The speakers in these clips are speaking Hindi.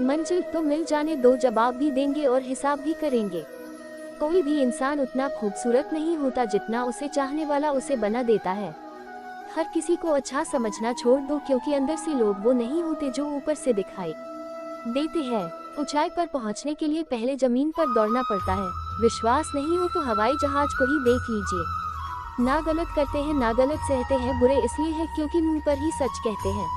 मंजिल तो मिल जाने दो, जवाब भी देंगे और हिसाब भी करेंगे। कोई भी इंसान उतना खूबसूरत नहीं होता जितना उसे चाहने वाला उसे बना देता है। हर किसी को अच्छा समझना छोड़ दो, क्योंकि अंदर से लोग वो नहीं होते जो ऊपर से दिखाई देते हैं। ऊंचाई पर पहुंचने के लिए पहले जमीन पर दौड़ना पड़ता है। विश्वास नहीं हो तो हवाई जहाज को ही देख लीजिए। ना गलत करते हैं ना गलत सहते हैं, बुरे इसलिए है क्योंकि मुंह पर ही सच कहते हैं।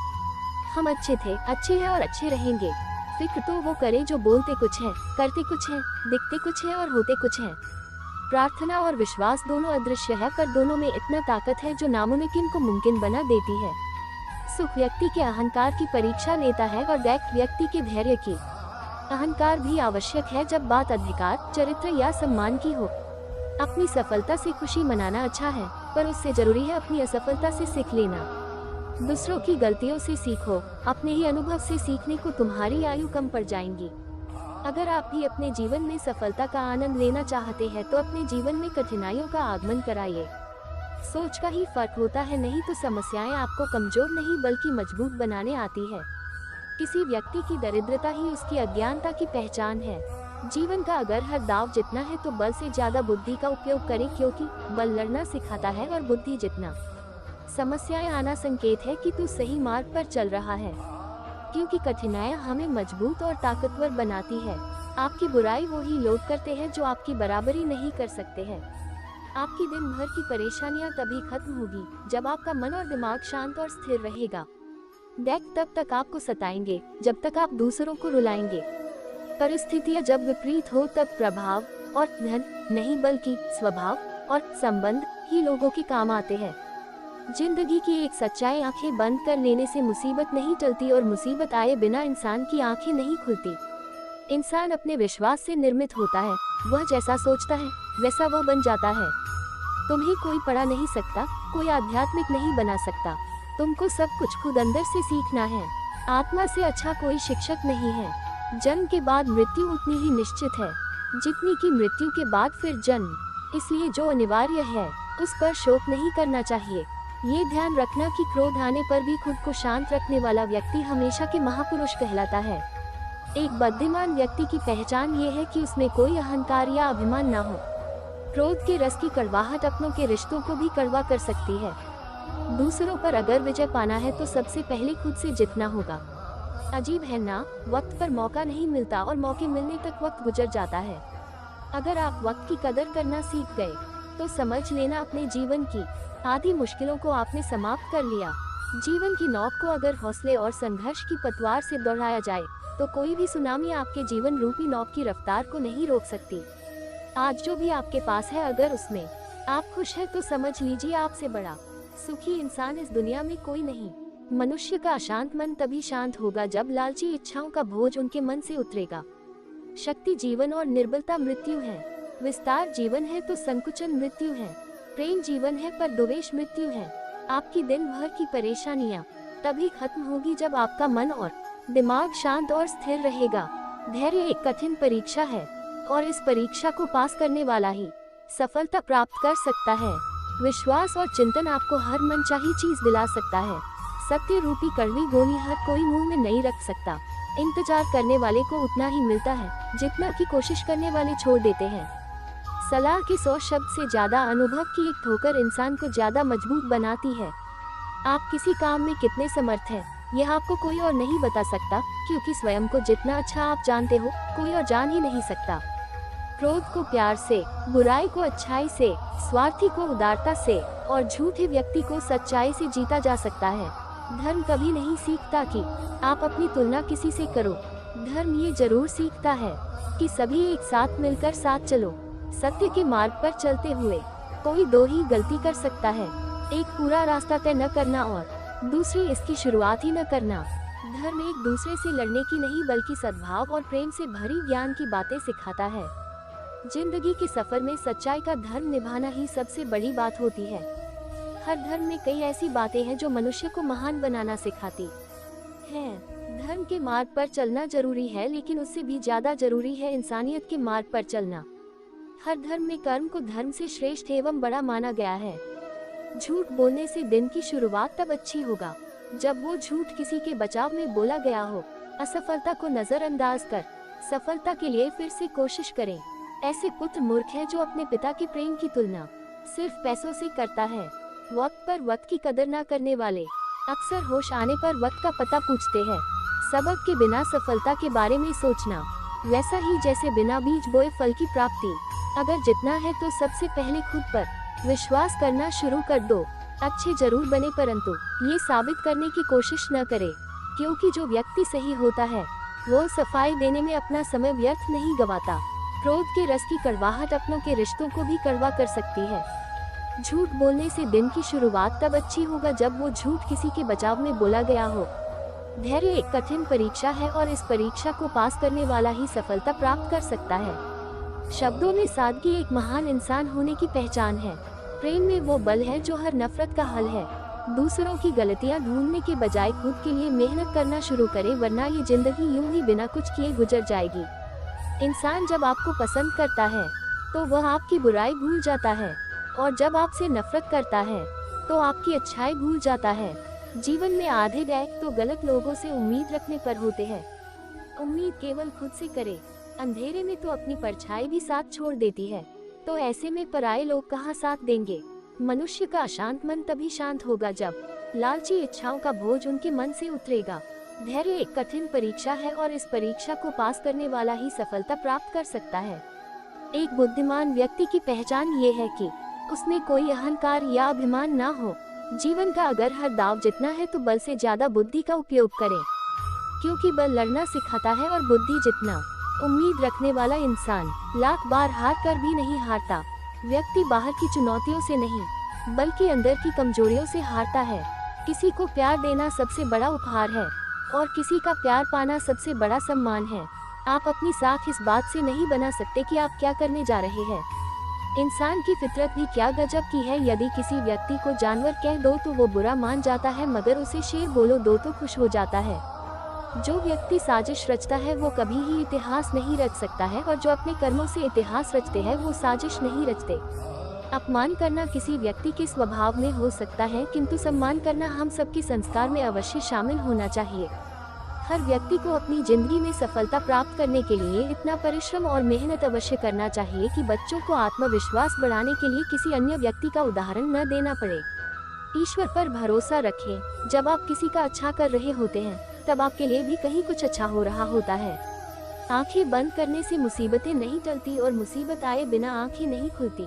हम अच्छे थे, अच्छे हैं और अच्छे रहेंगे। फिक्र तो वो करे जो बोलते कुछ है, करते कुछ है, दिखते कुछ है और होते कुछ है। प्रार्थना और विश्वास दोनों अदृश्य है, पर दोनों में इतना ताकत है जो नामुमकिन को मुमकिन बना देती है। सुख व्यक्ति के अहंकार की परीक्षा लेता है और दैख व्यक्ति के धैर्य की। अहंकार भी आवश्यक है जब बात अधिकार, चरित्र या सम्मान की हो। अपनी सफलता से खुशी मनाना अच्छा है, पर उससे जरूरी है अपनी असफलता से सीख लेना। दूसरों की गलतियों से सीखो, अपने ही अनुभव से सीखने को तुम्हारी आयु कम पड़ जाएंगी। अगर आप भी अपने जीवन में सफलता का आनंद लेना चाहते हैं तो अपने जीवन में कठिनाइयों का आगमन कराइए। सोच का ही फर्क होता है, नहीं तो समस्याएं आपको कमजोर नहीं बल्कि मजबूत बनाने आती है। किसी व्यक्ति की दरिद्रता ही उसकी अज्ञानता की पहचान है। जीवन का अगर हर दाव जितना है तो बल से ज्यादा बुद्धि का उपयोग करें, क्योंकि बल लड़ना सिखाता है और बुद्धि जितना समस्याएं आना संकेत है कि तू सही मार्ग पर चल रहा है। क्योंकि कठिनाइयां हमें मजबूत और ताकतवर बनाती है। आपकी बुराई वो ही लोग करते हैं जो आपकी बराबरी नहीं कर सकते हैं। आपकी दिन भर की परेशानियां तभी खत्म होगी जब आपका मन और दिमाग शांत और स्थिर रहेगा। दैख तब तक आपको सताएंगे जब तक आप दूसरों को रुलाएंगे। परिस्थितियां जब विपरीत हो तब प्रभाव और धन नहीं बल्कि स्वभाव और संबंध ही लोगों के काम आते हैं। जिंदगी की एक सच्चाई, आंखें बंद कर लेने से मुसीबत नहीं टलती और मुसीबत आए बिना इंसान की आंखें नहीं खुलती। इंसान अपने विश्वास से निर्मित होता है। वह जैसा सोचता है वैसा वो बन जाता है। तुम्हें कोई पढ़ा नहीं सकता, कोई आध्यात्मिक नहीं बना सकता। तुमको सब कुछ खुद अंदर से सीखना है। आत्मा से अच्छा कोई शिक्षक नहीं है। जन्म के बाद मृत्यु उतनी ही निश्चित है जितनी की मृत्यु के बाद फिर जन्म। इसलिए जो अनिवार्य है उस पर शोक नहीं करना चाहिए। ये ध्यान रखना कि क्रोध आने पर भी खुद को शांत रखने वाला व्यक्ति हमेशा के महापुरुष कहलाता है। एक बुद्धिमान व्यक्ति की पहचान ये है कि उसमें कोई अहंकार या अभिमान ना हो। क्रोध के रस की कड़वाहट अपनों के रिश्तों को भी कड़वा कर सकती है। दूसरों पर अगर विजय पाना है तो सबसे पहले खुद से जीतना होगा। अजीब है ना, वक्त पर मौका नहीं मिलता और मौके मिलने तक वक्त गुजर जाता है। अगर आप वक्त की कदर करना सीख गए तो समझ लेना अपने जीवन की आधी मुश्किलों को आपने समाप्त कर लिया। जीवन की नौक को अगर हौसले और संघर्ष की पतवार से दौड़ाया जाए तो कोई भी सुनामी आपके जीवन रूपी नौक की रफ्तार को नहीं रोक सकती। आज जो भी आपके पास है, अगर उसमें आप खुश हैं तो समझ लीजिए आपसे बड़ा सुखी इंसान इस दुनिया में कोई नहीं। मनुष्य का अशांत मन तभी शांत होगा जब लालची इच्छाओं का बोझ उनके मन से उतरेगा। शक्ति जीवन और निर्बलता मृत्यु है। विस्तार जीवन है तो संकुचन मृत्यु है। प्रेम जीवन है पर द्वेष मृत्यु है। आपकी दिन भर की परेशानियां तभी खत्म होगी जब आपका मन और दिमाग शांत और स्थिर रहेगा। धैर्य एक कठिन परीक्षा है और इस परीक्षा को पास करने वाला ही सफलता प्राप्त कर सकता है। विश्वास और चिंतन आपको हर मनचाही चीज दिला सकता है। सत्य रूपी कड़वी गोली हर कोई मुंह में नहीं रख सकता। इंतजार करने वाले को उतना ही मिलता है जितना की कोशिश करने वाले छोड़ देते हैं। सलाह के 100 शब्द से ज्यादा अनुभव की एक ठोकर इंसान को ज्यादा मजबूत बनाती है। आप किसी काम में कितने समर्थ हैं, यह आपको कोई और नहीं बता सकता, क्योंकि स्वयं को जितना अच्छा आप जानते हो कोई और जान ही नहीं सकता। क्रोध को प्यार से, बुराई को अच्छाई से, स्वार्थी को उदारता से और झूठे व्यक्ति को सच्चाई से जीता जा सकता है। धर्म कभी नहीं सीखता कि आप अपनी तुलना किसी से करो। धर्म ये जरूर सीखता है कि सभी एक साथ मिलकर साथ चलो। सत्य के मार्ग पर चलते हुए कोई दो ही गलती कर सकता है, एक पूरा रास्ता तय न करना और दूसरी इसकी शुरुआत ही न करना। धर्म एक दूसरे से लड़ने की नहीं बल्कि सद्भाव और प्रेम से भरी ज्ञान की बातें सिखाता है। जिंदगी के सफर में सच्चाई का धर्म निभाना ही सबसे बड़ी बात होती है। हर धर्म में कई ऐसी बातें हैं जो मनुष्य को महान बनाना सिखाती हैं। धर्म के मार्ग पर चलना जरूरी है, लेकिन उससे भी ज्यादा जरूरी है इंसानियत के मार्ग पर चलना। हर धर्म में कर्म को धर्म से श्रेष्ठ एवं बड़ा माना गया है। झूठ बोलने से दिन की शुरुआत तब अच्छी होगा जब वो झूठ किसी के बचाव में बोला गया हो। असफलता को नजरअंदाज कर सफलता के लिए फिर से कोशिश करें। ऐसे पुत्र मूर्ख है जो अपने पिता के प्रेम की तुलना सिर्फ पैसों से करता है। वक्त पर वक्त की कदर न करने वाले अक्सर होश आने पर वक्त का पता पूछते हैं। सबक के बिना सफलता के बारे में सोचना वैसा ही जैसे बिना बीज बोए फल की प्राप्ति। अगर जितना है तो सबसे पहले खुद पर विश्वास करना शुरू कर दो। अच्छे जरूर बने परंतु ये साबित करने की कोशिश न करे, क्योंकि जो व्यक्ति सही होता है वो सफाई देने में अपना समय व्यर्थ नहीं गवाता। क्रोध के रस की कड़वाहट अपनों के रिश्तों को भी कड़वा कर सकती है। झूठ बोलने से दिन की शुरुआत तब अच्छी होगा जब वो झूठ किसी के बचाव में बोला गया हो। धैर्य एक कठिन परीक्षा है और इस परीक्षा को पास करने वाला ही सफलता प्राप्त कर सकता है। शब्दों में सादगी एक महान इंसान होने की पहचान है। प्रेम में वो बल है जो हर नफरत का हल है। दूसरों की गलतियां ढूंढने के बजाय खुद के लिए मेहनत करना शुरू करें, वरना ये जिंदगी यूं ही बिना कुछ किए गुजर जाएगी। इंसान जब आपको पसंद करता है तो वह आपकी बुराई भूल जाता है, और जब आपसे नफरत करता है तो आपकी अच्छाई भूल जाता है। जीवन में आधे दायित्व तो गलत लोगों से उम्मीद रखने पर होते हैं। उम्मीद केवल खुद से करे, अंधेरे में तो अपनी परछाई भी साथ छोड़ देती है, तो ऐसे में पराये लोग कहाँ साथ देंगे। मनुष्य का अशांत मन तभी शांत होगा जब लालची इच्छाओं का बोझ उनके मन से उतरेगा। धैर्य एक कठिन परीक्षा है और इस परीक्षा को पास करने वाला ही सफलता प्राप्त कर सकता है। एक बुद्धिमान व्यक्ति की पहचान ये है कि उसमें कोई अहंकार या अभिमान ना हो। जीवन का अगर हर दाव जितना है तो बल से ज्यादा बुद्धि का उपयोग करें, क्योंकि बल लड़ना सिखाता है और बुद्धि जितना। उम्मीद रखने वाला इंसान लाख बार हार कर भी नहीं हारता। व्यक्ति बाहर की चुनौतियों से नहीं बल्कि अंदर की कमजोरियों से हारता है। किसी को प्यार देना सबसे बड़ा उपहार है और किसी का प्यार पाना सबसे बड़ा सम्मान है। आप अपनी साख इस बात से नहीं बना सकते कि आप क्या करने जा रहे हैं। इंसान की फितरत भी क्या गजब की है। यदि किसी व्यक्ति को जानवर कह दो तो वो बुरा मान जाता है, मगर उसे शेर बोलो दो तो खुश हो जाता है। जो व्यक्ति साजिश रचता है वो कभी ही इतिहास नहीं रच सकता है, और जो अपने कर्मों से इतिहास रचते हैं वो साजिश नहीं रचते। अपमान करना किसी व्यक्ति के स्वभाव में हो सकता है, किंतु सम्मान करना हम सबके संस्कार में अवश्य शामिल होना चाहिए। हर व्यक्ति को अपनी जिंदगी में सफलता प्राप्त करने के लिए इतना परिश्रम और मेहनत अवश्य करना चाहिए कि बच्चों को आत्मविश्वास बढ़ाने के लिए किसी अन्य व्यक्ति का उदाहरण न देना पड़े। ईश्वर पर भरोसा रखें। जब आप किसी का अच्छा कर रहे होते हैं तब आपके लिए भी कहीं कुछ अच्छा हो रहा होता है। आंखें बंद करने से मुसीबतें नहीं टलती और मुसीबत आए बिना आंखें नहीं खुलती।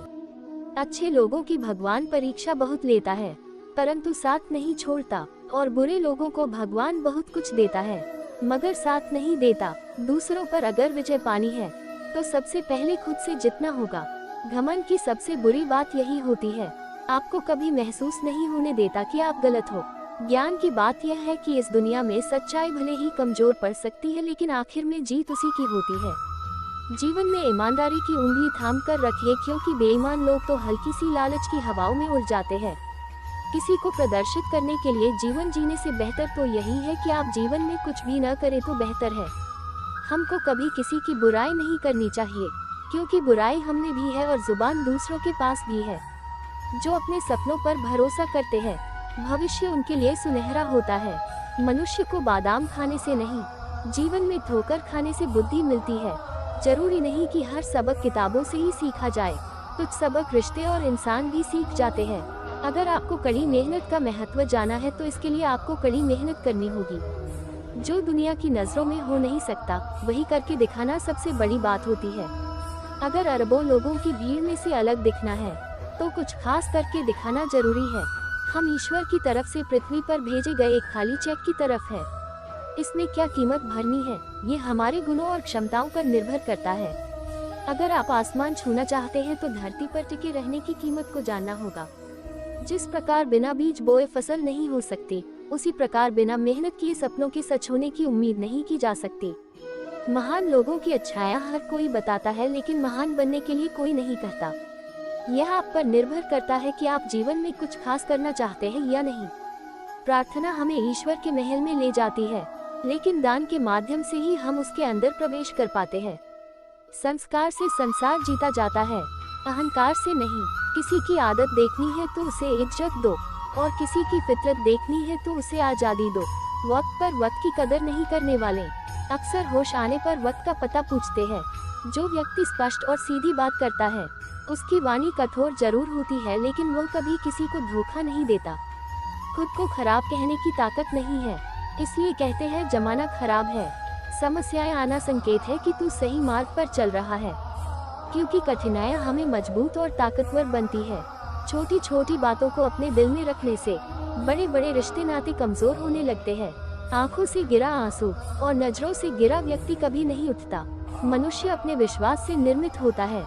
अच्छे लोगों की भगवान परीक्षा बहुत लेता है परंतु साथ नहीं छोड़ता, और बुरे लोगों को भगवान बहुत कुछ देता है मगर साथ नहीं देता। दूसरों पर अगर विजय पानी है तो सबसे पहले खुद से जीतना होगा। घमंड की सबसे बुरी बात यही होती है, आपको कभी महसूस नहीं होने देता कि आप गलत हो। ज्ञान की बात यह है कि इस दुनिया में सच्चाई भले ही कमजोर पड़ सकती है, लेकिन आखिर में जीत उसी की होती है। जीवन में ईमानदारी की उंगली थाम कर रखिए, क्योंकि बेईमान लोग तो हल्की सी लालच की हवाओं में उड़ जाते हैं। किसी को प्रदर्शित करने के लिए जीवन जीने से बेहतर तो यही है कि आप जीवन में कुछ भी न करें तो बेहतर है। हमको कभी किसी की बुराई नहीं करनी चाहिए, क्योंकि बुराई हम में भी है और जुबान दूसरों के पास भी है। जो अपने सपनों पर भरोसा करते हैं भविष्य उनके लिए सुनहरा होता है। मनुष्य को बादाम खाने से नहीं, जीवन में ठोकर खाने से बुद्धि मिलती है। जरूरी नहीं कि हर सबक किताबों से ही सीखा जाए, कुछ सबक रिश्ते और इंसान भी सीख जाते हैं। अगर आपको कड़ी मेहनत का महत्व जाना है तो इसके लिए आपको कड़ी मेहनत करनी होगी। जो दुनिया की नजरों में हो नहीं सकता वही करके दिखाना सबसे बड़ी बात होती है। अगर अरबों लोगों की भीड़ में से अलग दिखना है तो कुछ खास करके दिखाना जरूरी है। हम ईश्वर की तरफ से पृथ्वी पर भेजे गए एक खाली चेक की तरफ है। इसमें क्या कीमत भरनी है ये हमारे गुणों और क्षमताओं पर निर्भर करता है। अगर आप आसमान छूना चाहते हैं तो धरती पर टिके रहने की कीमत को जानना होगा। जिस प्रकार बिना बीज बोए फसल नहीं हो सकती, उसी प्रकार बिना मेहनत किए सपनों के सच होने की उम्मीद नहीं की जा सकती। महान लोगों की अच्छाइयाँ हर कोई बताता है, लेकिन महान बनने के लिए कोई नहीं कहता। यह आप पर निर्भर करता है कि आप जीवन में कुछ खास करना चाहते हैं या नहीं। प्रार्थना हमें ईश्वर के महल में ले जाती है, लेकिन दान के माध्यम से ही हम उसके अंदर प्रवेश कर पाते हैं। संस्कार से संसार जीता जाता है, अहंकार से नहीं। किसी की आदत देखनी है तो उसे इज्जत दो, और किसी की फितरत देखनी है तो उसे आजादी दो। वक्त पर वक्त की कदर नहीं करने वाले अक्सर होश आने पर वक्त का पता पूछते हैं। जो व्यक्ति स्पष्ट और सीधी बात करता है उसकी वाणी कठोर जरूर होती है, लेकिन वो कभी किसी को धोखा नहीं देता। खुद को खराब कहने की ताकत नहीं है, इसलिए कहते हैं जमाना खराब है। समस्याएं आना संकेत है कि तू सही मार्ग पर चल रहा है, क्योंकि कठिनाइयां हमें मजबूत और ताकतवर बनती है। छोटी छोटी बातों को अपने दिल में रखने से बड़े बड़े रिश्ते नाते कमजोर होने लगते हैं। आंखों से गिरा आंसू और नजरों से गिरा व्यक्ति कभी नहीं उठता। मनुष्य अपने विश्वास से निर्मित होता है।